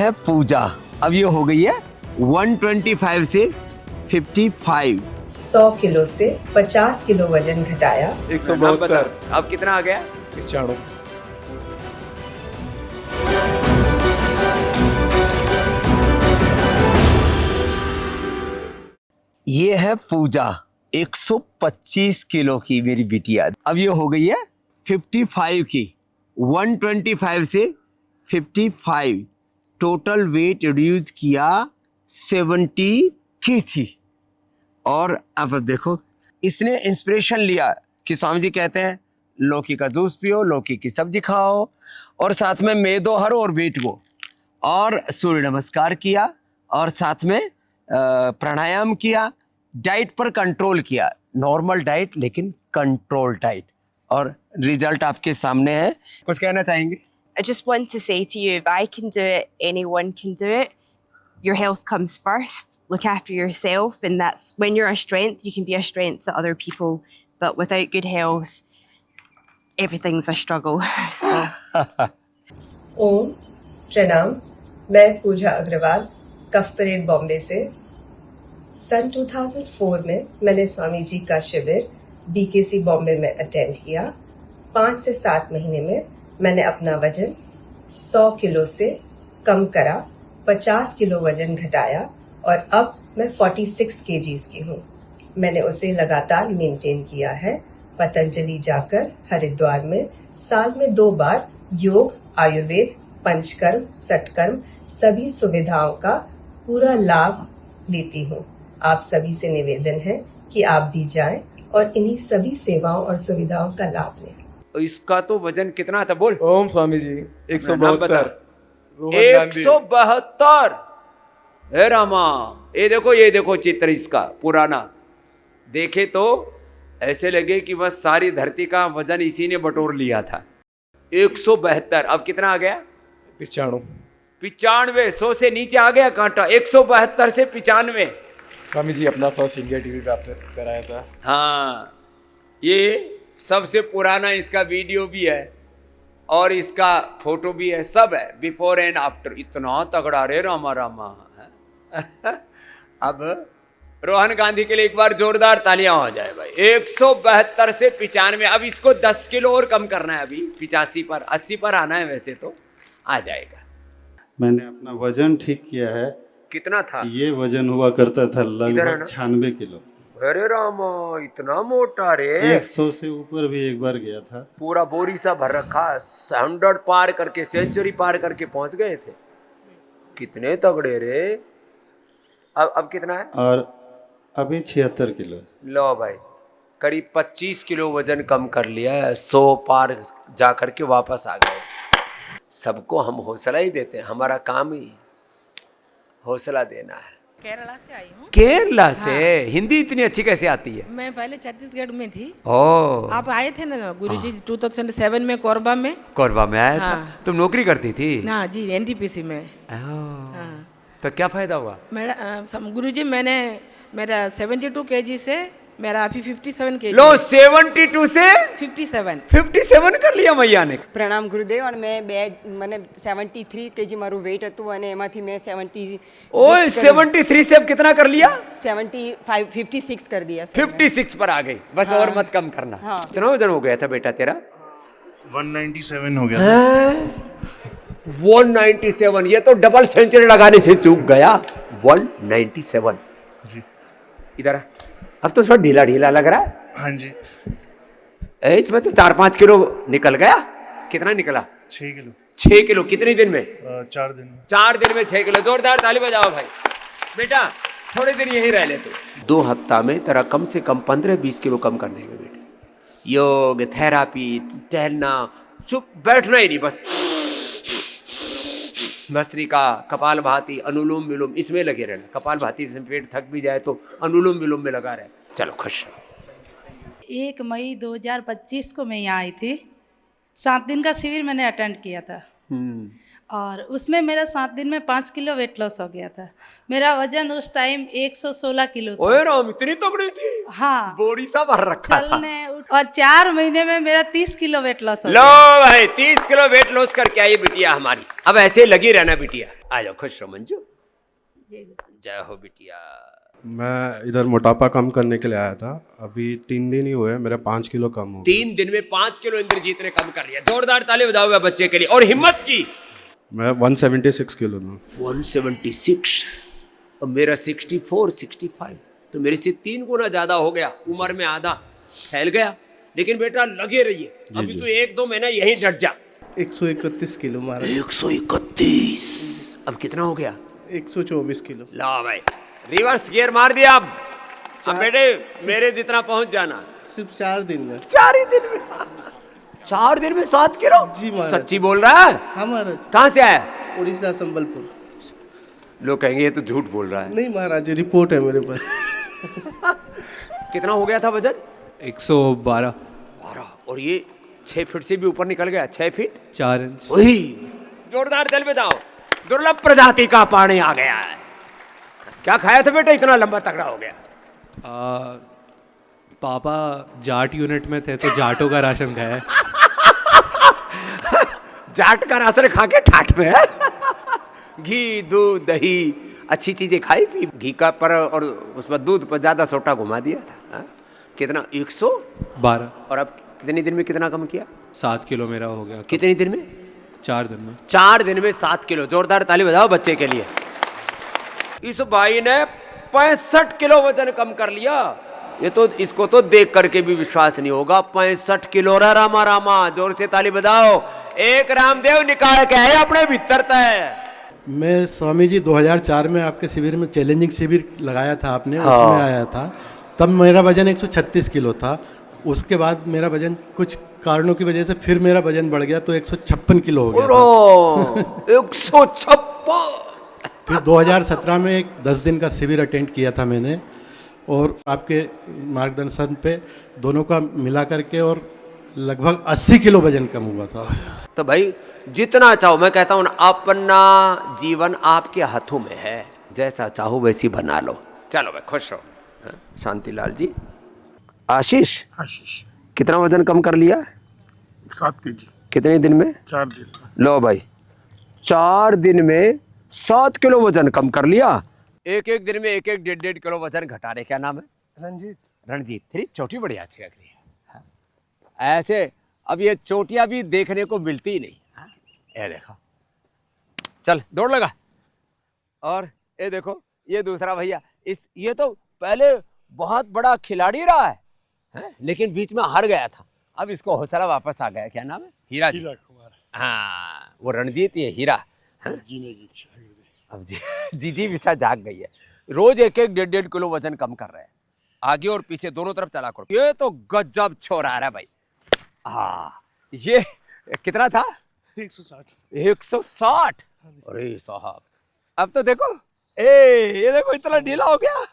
है पूजा। अब ये हो गई है 125 से 55। 100 किलो से 50 किलो वजन घटाया। 172। अब कितना आ गया? 95। ये है पूजा 125 किलो की मेरी बिटिया। अब ये हो गई है 55 की। 125 से 55 टोटल वेट रिड्यूस किया 70 केजी। और अब देखो इसने इंस्पिरेशन लिया कि स्वामी जी कहते हैं लौकी का जूस पियो, लौकी की सब्जी खाओ और साथ में मेदोहर और वेट को, और सूर्य नमस्कार किया और साथ में प्राणायाम किया, डाइट पर कंट्रोल किया, नॉर्मल डाइट लेकिन कंट्रोल डाइट, और रिजल्ट आपके सामने है। कुछ कहना चाहेंगे? I just want to say to you, if I can do it, anyone can do it. Your health comes first. Look after yourself, and that's when you're a strength, you can be a strength to other people. But without good health, everything's a struggle. So. ओम प्रणाम। मैं पूजा अग्रवाल, कफ parade Bombay से। सन 2004 में मैंने स्वामी जी का शिविर BKC Bombay में attend किया। 5 से 7 महीने में मैंने अपना वजन 100 किलो से कम करा, 50 किलो वजन घटाया और अब मैं 46 केजीज की हूँ। मैंने उसे लगातार मेंटेन किया है। पतंजलि जाकर हरिद्वार में साल में 2 बार योग, आयुर्वेद, पंचकर्म, सटकर्म सभी सुविधाओं का पूरा लाभ लेती हूँ। आप सभी से निवेदन है कि आप भी जाएं और इन्हीं सभी सेवाओं और सुविधाओं का लाभ लें। इसका तो वजन कितना था बोल? ओम स्वामी जी 172। 172। हे रामा, ये देखो चित्र इसका पुराना। देखे तो ऐसे लगे कि बस सारी धरती का वजन इसी ने बटोर लिया था। 172। अब कितना आ गया? 95। 95। 100 से नीचे आ गया कांटा। 172 से 95। स्वामी जी अपना फर्स्ट इंडिया टीवी पे आपने कराया था। हाँ, ये सबसे पुराना इसका वीडियो भी है और इसका फोटो भी है, सब है, बिफोर एंड आफ्टर। इतना तगड़ा रे रामा रामा। अब रोहन गांधी के लिए एक बार जोरदार तालियां हो जाए भाई। 172 से 95। अब इसको 10 किलो और कम करना है। अभी 85 पर 80 पर आना है, वैसे तो आ जाएगा। मैंने अपना वजन ठीक किया है। कितना था? ये वजन हुआ करता था लगभग 96 किलो। अरे रामा, इतना मोटा रे। 100 से ऊपर भी एक बार गया था। पूरा बोरी सा भर रखा। 100 पार करके, सेंचुरी पार करके पहुंच गए थे। कितने तगड़े रे। अब कितना है? और अभी 76 किलो। लो भाई, करीब 25 किलो वजन कम कर लिया है। 100 पार जा करके वापस आ गए। सबको हम हौसला ही देते हैं, हमारा काम ही हौसला देना है। केरला से आई हूँ। केरला से? हाँ। हिंदी इतनी अच्छी कैसे आती है? मैं पहले छत्तीसगढ़ में थी। ओह, आप आए थे ना गुरुजी 2007 में कोरबा में। कोरबा में आया था। हाँ। तुम नौकरी करती थी? हाँ जी, NTPC में। हाँ। तो क्या फायदा हुआ? गुरुजी मेरा 72 kg से मेरा अभी 57 kg। लो, 72 से 57 कर लिया मैया ने। પ્રણામ ગુરુદેવ। અને મને 73 kg મારું વેઇટ હતું અને એમાંથી મેં 70 ओए 73 से अब कितना कर लिया? 75 56 कर दिया। 56 पर आ गई बस। हाँ। और मत कम करना। हाँ। कितना वजन हो गया था बेटा तेरा? 197 हो गया था। 197। ये तो डबल सेंचुरी लगाने से चूक गया। 197 जी। इधर आ। अब तो थोड़ा ढीला ढीला लग रहा है। हाँ जी। इसमें तो 4-5 किलो निकल गया। कितना निकला? 6 किलो। 6 किलो कितने दिन में? 4 दिन में। 4 दिन में 6 किलो। जोरदार ताली बजाओ भाई। बेटा थोड़े दिन यहीं रह लेते। 2 हफ्ता में तेरा कम से कम 15-20 किलो कम कर देंगे बेटे। योग, थेरापी, टहलना, चुप बैठना ही नहीं, बस भस्त्रिका, कपाल भाती, अनुलोम विलोम, इसमें लगे रहना। कपाल भाती से पेट थक भी जाए तो अनुलोम विलोम में लगा रहे। चलो खुश रहो। 1 मई 2025 को मैं यहाँ आई थी। 7 दिन का शिविर मैंने अटेंड किया था। और उसमें मेरा 7 दिन में 5 किलो वेट लॉस हो गया था। मेरा वजन उस टाइम 116 किलो था। ओए राम, इतनी तगड़ी थी। हाँ, बोरी सा भर रखा था। चलने और 4 महीने में मेरा 30 किलो वेट लॉस हो लो गया। भाई, 30 किलो वेट लॉस करके आई बिटिया हमारी। अब ऐसे लगी रहना बिटिया। आ जाओ, खुश रहो मंजू। जय हो बिटिया। मैं इधर मोटापा कम करने के लिए आया था। अभी 3 दिन ही हुए, मेरा 5 किलो कम हो गया। 3 दिन में 5 किलो इंद्रजीत ने कम कर लिया। जोरदार ताली बजाओ हुआ बच्चे के लिए। और हिम्मत की। मैं 176 किलो हूँ। 176 और मेरा 64 65, तो मेरे से 3 गुना ज्यादा हो गया। उम्र में आधा फैल गया। लेकिन बेटा लगे रहिए, अभी तो 1-2 महीना यहीं डट जा। 131 किलो मारा। 131। अब कितना हो गया? 124 किलो। ला भाई, रिवर्स गियर मार दिया। अब बेटे मेरे जितना पहुंच जाना। सिर्फ 4 दिन में। 4 ही दिन में 4 दिन में 7 किलो? जी महाराज। सच्ची बोल रहा है? हाँ महाराज। कहाँ से आया? उड़ीसा संबलपुर। लोग कहेंगे ये तो झूठ बोल रहा है। नहीं महाराज, रिपोर्ट है मेरे पास। कितना हो गया था वजन? 112 और ये 6 फीट से भी ऊपर निकल गया। 6 फीट 4 इंच। वही जोरदार दिल बजाओ। दुर्लभ प्रजाति का पानी आ गया है। क्या खाया था बेटा, इतना लंबा तगड़ा हो गया? पापा जाट यूनिट में थे तो जाटों का राशन खाया। जाट का राशन खा के ठाठ में है। घी दूध दही अच्छी चीजें खाई पी। घी का पर और उसमें दूध पर ज्यादा सोटा घुमा दिया था। हा? कितना? 112। और अब कितने दिन में कितना कम किया? 7 किलो मेरा हो गया। कितने दिन में? 4 दिन में। 4 दिन में 7 किलो। जोरदार ताली बजाओ बच्चे के लिए। इस भाई ने 65 किलो वजन कम कर लिया। ये तो इसको तो देख करके भी विश्वास नहीं होगा। 65 किलो। रामा रामा, जोर से ताली बजाओ। एक रामदेव निकाल के आए अपने भीतर तय। मैं स्वामी जी 2004 में आपके शिविर में चैलेंजिंग शिविर लगाया था आपने। हाँ। उसमें आया था। तब मेरा वजन 136 किलो था। उसके बाद मेरा वजन कुछ कारणों की वजह से फिर मेरा वजन बढ़ गया तो 156 किलो हो गया था। 156। फिर 2017 में एक 10 दिन का शिविर अटेंड किया था मैंने, और आपके मार्गदर्शन पे दोनों का मिला करके और लगभग 80 किलो वजन कम हुआ था। तो भाई जितना चाहो, मैं कहता हूँ ना, अपना जीवन आपके हाथों में है। जैसा चाहो वैसी बना लो। चलो भाई, खुश रहो। हाँ, शांतिलाल जी। आशीष कितना वजन कम कर लिया? 7 kg। कितने दिन में? 4 दिन। लो भाई, 4 दिन में 7 किलो वजन कम कर लिया। एक दिन में 1-1 किलो वजन घटा रहे। क्या नाम है? रंजीत। रणजीत। तेरी चोटी बड़ी अच्छी लग रही है। हाँ। ऐसे अब ये चोटियां भी देखने को मिलती ही नहीं। हाँ? ये देखो, चल दौड़ लगा। और ये देखो, ये दूसरा भैया, ये तो पहले बहुत बड़ा खिलाड़ी रहा है, लेकिन बीच में हार गया था। अब इसको हौसला वापस आ गया। क्या नाम है? हीरा जी। हीरा कुमार। हाँ, वो रणजीत, ये हीरा। जीने की इच्छा। अब जी विषा जाग गई है। रोज 1-1 किलो वजन कम कर रहे हैं। आगे और पीछे दोनों तरफ चला करो। ये तो गजब छोरा है भाई। हाँ, ये कितना था? 160। 160। अरे साहब, अब तो देखो, ये देखो इतना ढीला हो गया।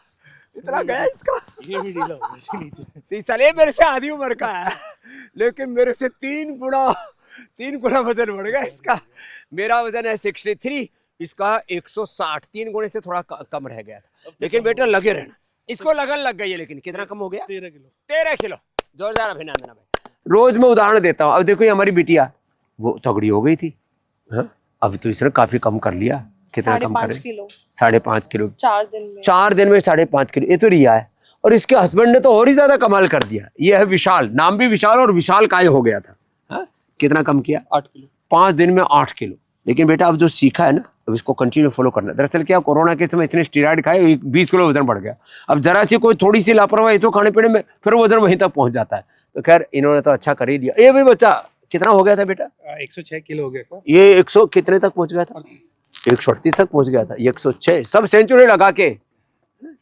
इतना गया इसका। ये भी ढीला हो गया नीचे। चले, मेरे से आधी उम्र का है, लेकिन मेरे से 3 गुना वजन बढ़ गया इसका। मेरा वजन है 63, इसका 160। 3 गुने से थोड़ा कम रह गया था। लेकिन बेटा लगे रहना, इसको लगन लग गई है। लेकिन कितना कम हो गया? 13 किलो। 13 किलो। जोरदार अभिनंदन भाई। रोज मैं उदाहरण देता हूँ। अब देखो, ये हमारी बिटिया वो तगड़ी हो गई थी। हाँ? अब तो इसने काफी कम कर लिया। कितना कम करे? 5.5 किलो। 5.5 किलो। 4 दिन में। 4 दिन में 5.5 किलो। ये तो रिया है। और इसके हस्बैंड ने तो और ही ज्यादा कमाल कर दिया। ये है विशाल। नाम भी विशाल, और विशाल काय हो गया था। हाँ? कितना कम किया? 8 किलो। 5 दिन में 8 किलो। लेकिन बेटा अब जो सीखा है ना, अब इसको कंटिन्यू फॉलो करना। दरअसल क्या, कोरोना के समय इसने स्टीरॉइड खाए, 20 किलो वजन बढ़ गया। अब जरा सी कोई थोड़ी सी लापरवाही तो खाने पीने में फिर वजन वहीं तक पहुंच जाता है। तो खैर इन्होंने तो अच्छा कर ही लिया। ये भी बच्चा कितना हो गया था बेटा? 106 किलो हो गया। ये 100 कितने तक पहुंच गया था? 138 तक पहुंच गया था। 106। सब सेंचुरी लगा के।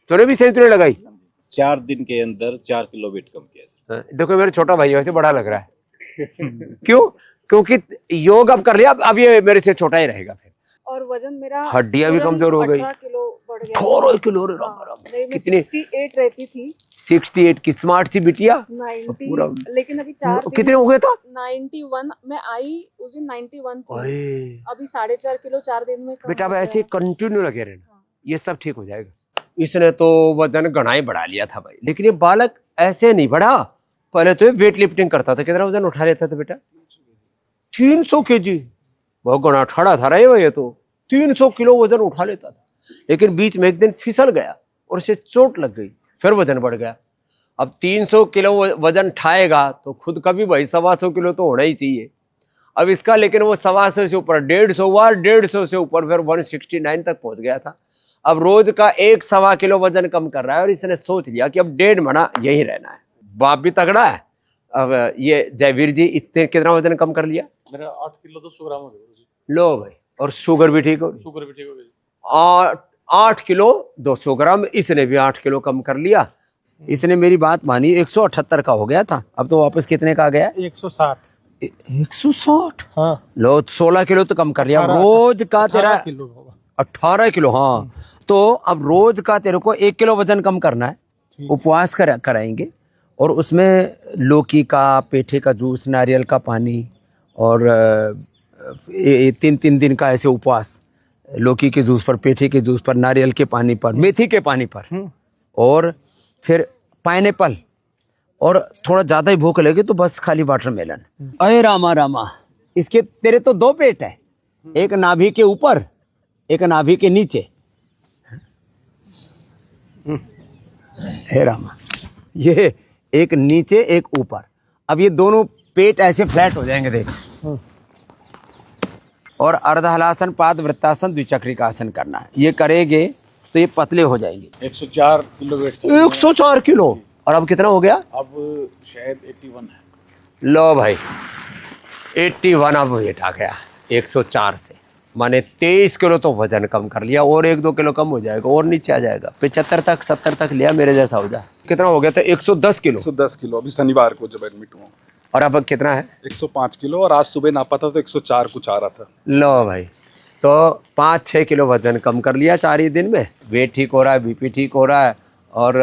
तूने भी सेंचुरी लगाई? 4 दिन के अंदर 4 किलो वेट कम किया। देखो, मेरा छोटा भाई वैसे बड़ा लग रहा है। क्यों? क्योंकि योग अब कर लिया। अब ये मेरे से छोटा ही रहेगा फिर। और वजन मेरा हड्डियां भी कमजोर हो गई। 18 किलो बढ़ गया। 18 किलो रे राम राम। नहीं, मैं कितनी 68 रहती थी, 68 की स्मार्ट सी बिटिया। 90, पूरा लेकिन अभी 4 दिन कितने हो गए था? 91 मैं आई उस दिन 91 थी, ओए अभी 4.5 किलो 4 दिन में कम बेटा हो अब ऐसे गया। कंटिन्यू लगे रहना, ये सब ठीक हो जाएगा। इसने तो वजन घना ही बढ़ा लिया था भाई, लेकिन ये बालक ऐसे नहीं बढ़ा। पहले तो ये वेट लिफ्टिंग करता था, कितना वजन उठा लेता था बेटा? 300 केजी। बहुत घना ठाड़ा था रहे ये तो, 300 किलो वजन उठा लेता था। लेकिन बीच में एक दिन फिसल गया और उसे चोट लग गई, फिर वजन बढ़ गया। अब 300 किलो वजन उठाएगा तो खुद का भी भाई 125 किलो तो होना ही चाहिए। अब इसका लेकिन वो 125 से ऊपर 150 हुआ, 150 से ऊपर फिर 169 तक पहुंच गया था। अब रोज का 1-1.25 किलो वजन कम कर रहा है और इसने सोच लिया कि अब 1.5 महीना यही रहना है। बाप भी तगड़ा है। अब ये जयवीर जी इतने कितना वजन कम कर लिया? मेरा 8 किलो 200 ग्राम हो गया जी। लो भाई, और शुगर भी ठीक हो गई? शुगर भी ठीक हो गई। 8 किलो 200 ग्राम, इसने भी 8 किलो कम कर लिया। इसने मेरी बात मानी, 178 का हो गया था, अब तो वापस कितने का आ गया? 160। 160? हाँ। लो 16 किलो तो कम कर लिया। रोज का तेरा 18 किलो होगा। 18 किलो, हाँ। तो अब रोज का तेरे को 1 किलो वजन कम करना है। उपवास कराएंगे और उसमें लौकी का, पेठे का जूस, नारियल का पानी और 3 दिन का ऐसे उपवास, लौकी के जूस पर, पेठे के जूस पर, नारियल के पानी पर, मेथी के पानी पर, और फिर पाइनएप्पल, और थोड़ा ज्यादा ही भूख लगे तो बस खाली वाटरमेलन। अरे रामा रामा, इसके तेरे तो 2 पेट है, एक नाभि के ऊपर, एक नाभि के नीचे। हे रामा, ये एक नीचे एक ऊपर। अब ये दोनों पेट ऐसे फ्लैट हो जाएंगे, देख। और अर्धहलासन, पाद वृत्तासन, द्विचक्रिकासन करना है। ये करेंगे तो ये पतले हो जाएंगे। 104 किलो वेट था। 104 किलो, और अब कितना हो गया? अब शायद 81 है। लो भाई, 81 अब वेट आ गया 104 से, माने 23 किलो तो वजन कम कर लिया, और 1-2 किलो कम हो जाएगा और नीचे आ जाएगा। 75 तक 70 तक लिया, मेरे जैसा हो जाए। कितना हो गया था? 110 किलो। 110 किलो अभी शनिवार को जब एडमिट हुआ। और अब कितना है? 105 किलो, और आज सुबह नापा था तो 104 कुछ आ रहा था। लो भाई, तो 5-6 किलो वजन कम कर लिया 4 ही दिन में। वेट ठीक हो रहा है, बीपी ठीक हो रहा है, और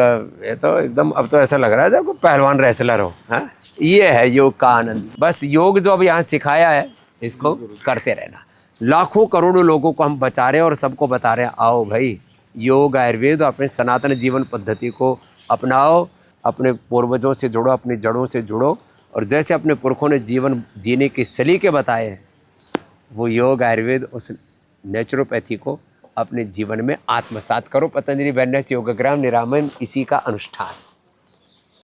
ये तो एकदम अब तो ऐसा लग रहा है जब पहलवान रेसलर हो। हाँ, ये है योग का आनंद। बस योग जो अभी यहाँ सिखाया है, इसको करते रहना। लाखों करोड़ों लोगों को हम बचा रहे हैं और सबको बता रहे हैं, आओ भाई, योग आयुर्वेद अपने सनातन जीवन पद्धति को अपनाओ, अपने पूर्वजों से जुड़ो, अपनी जड़ों से जुड़ो, और जैसे अपने पुरखों ने जीवन जीने के सलीके बताए हैं, वो योग आयुर्वेद उस नेचुरोपैथी को अपने जीवन में आत्मसात करो। पतंजलि वेलनेस योगग्राम निरामयम इसी का अनुष्ठान।